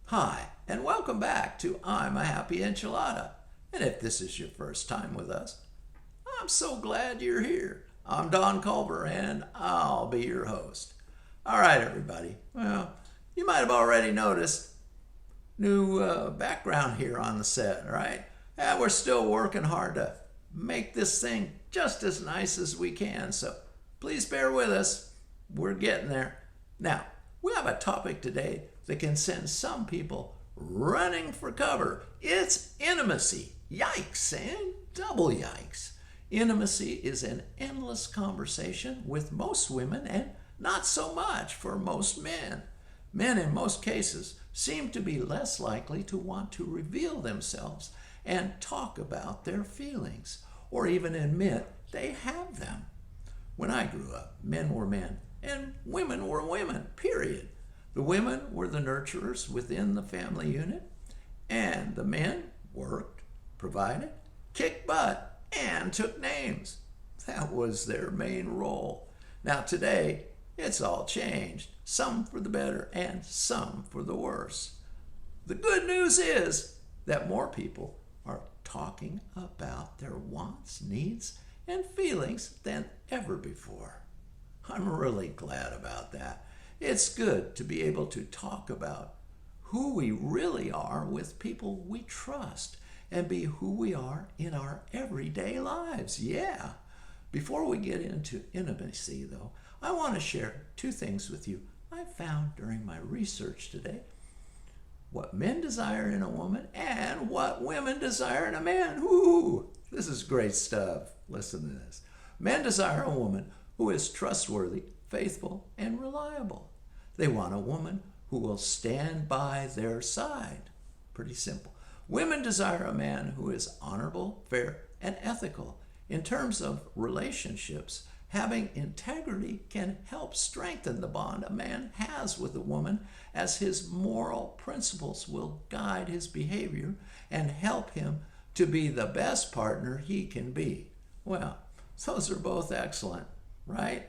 Hi, and welcome back to I'm a Happy Enchilada. And if this is your first time with us, I'm so glad you're here. I'm Don Culver, and I'll be your host. All right, everybody. Well, you might have already noticed new background here on the set, right? Yeah, we're still working hard to make this thing just as nice as we can, so please bear with us. We're getting there. Now, we have a topic today that can send some people running for cover. It's intimacy. Yikes and double yikes. Intimacy is an endless conversation with most women and not so much for most men. Men, in most cases, seem to be less likely to want to reveal themselves and talk about their feelings, or even admit they have them. When I grew up, men were men and women were women, period. The women were the nurturers within the family unit, and the men worked, provided, kicked butt, and took names. That was their main role. Now today, it's all changed, some for the better and some for the worse. The good news is that more people are talking about their wants, needs, and feelings than ever before. I'm really glad about that. It's good to be able to talk about who we really are with people we trust and be who we are in our everyday lives. Yeah. Before we get into intimacy, though, I want to share two things with you I found during my research today. What men desire in a woman and what women desire in a man. Ooh, this is great stuff. Listen to this. Men desire a woman who is trustworthy, faithful, and reliable. They want a woman who will stand by their side. Pretty simple. Women desire a man who is honorable, fair, and ethical. In terms of relationships, having integrity can help strengthen the bond a man has with a woman, as his moral principles will guide his behavior and help him to be the best partner he can be. Well, those are both excellent, right?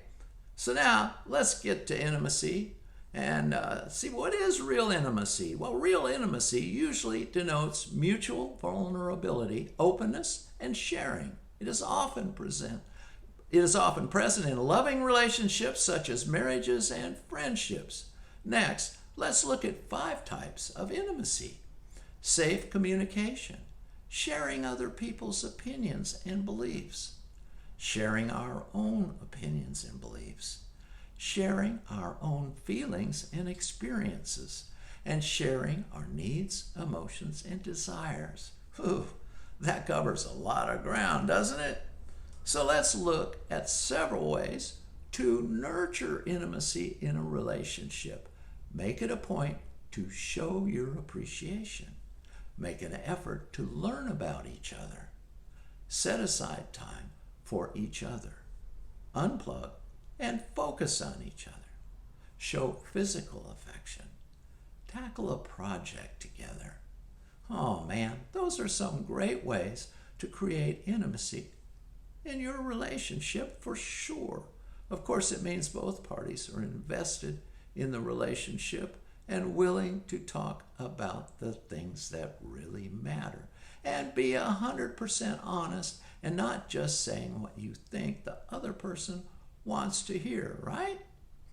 So now let's get to intimacy and see what is real intimacy. Well, real intimacy usually denotes mutual vulnerability, openness, and sharing. It is often present in loving relationships such as marriages and friendships. Next, let's look at 5 types of intimacy. Safe communication, sharing other people's opinions and beliefs, sharing our own opinions and beliefs, sharing our own feelings and experiences, and sharing our needs, emotions, and desires. Whew, that covers a lot of ground, doesn't it? So let's look at several ways to nurture intimacy in a relationship. Make it a point to show your appreciation. Make an effort to learn about each other. Set aside time for each other. Unplug and focus on each other. Show physical affection. Tackle a project together. Oh man, those are some great ways to create intimacy in your relationship for sure. Of course, it means both parties are invested in the relationship and willing to talk about the things that really matter. And be 100% honest and not just saying what you think the other person wants to hear, right?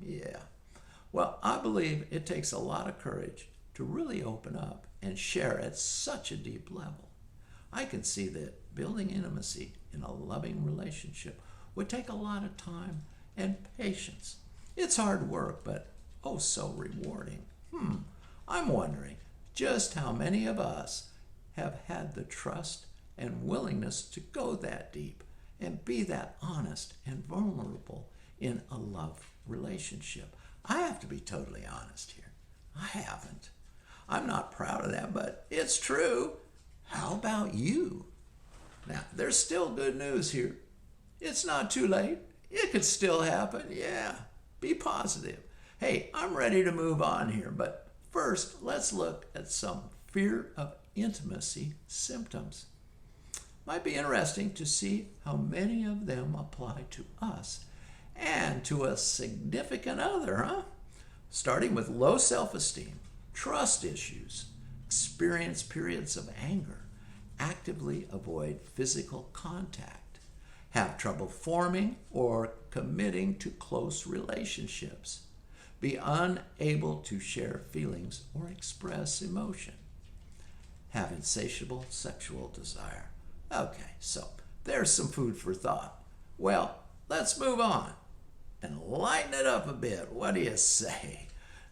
Yeah. Well, I believe it takes a lot of courage to really open up and share at such a deep level. I can see that building intimacy in a loving relationship would take a lot of time and patience. It's hard work, but oh so rewarding. I'm wondering just how many of us have had the trust and willingness to go that deep and be that honest and vulnerable in a love relationship. I have to be totally honest here. I haven't. I'm not proud of that, but it's true. How about you? Now, there's still good news here. It's not too late. It could still happen. Yeah, be positive. Hey, I'm ready to move on here, but first, let's look at some fear of intimacy symptoms. Might be interesting to see how many of them apply to us and to a significant other, huh? Starting with low self-esteem. trust issues, experience periods of anger, actively avoid physical contact, have trouble forming or committing to close relationships, be unable to share feelings or express emotion, have insatiable sexual desire. Okay, so there's some food for thought. Well, let's move on and lighten it up a bit. What do you say?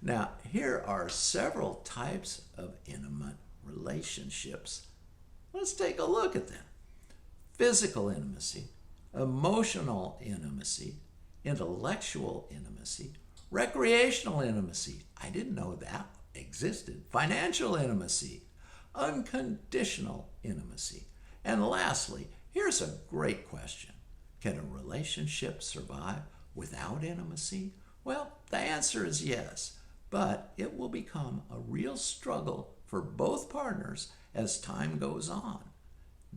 Now, here are several types of intimate relationships. Let's take a look at them. Physical intimacy, emotional intimacy, intellectual intimacy, recreational intimacy. I didn't know that existed. Financial intimacy, unconditional intimacy. And lastly, here's a great question. Can a relationship survive without intimacy? Well, the answer is yes, but it will become a real struggle for both partners as time goes on.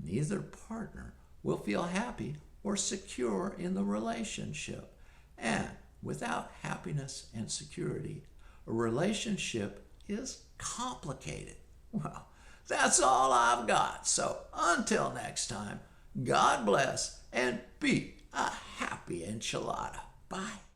Neither partner will feel happy or secure in the relationship. And without happiness and security, a relationship is complicated. Well, that's all I've got. So until next time, God bless and be a happy enchilada. Bye.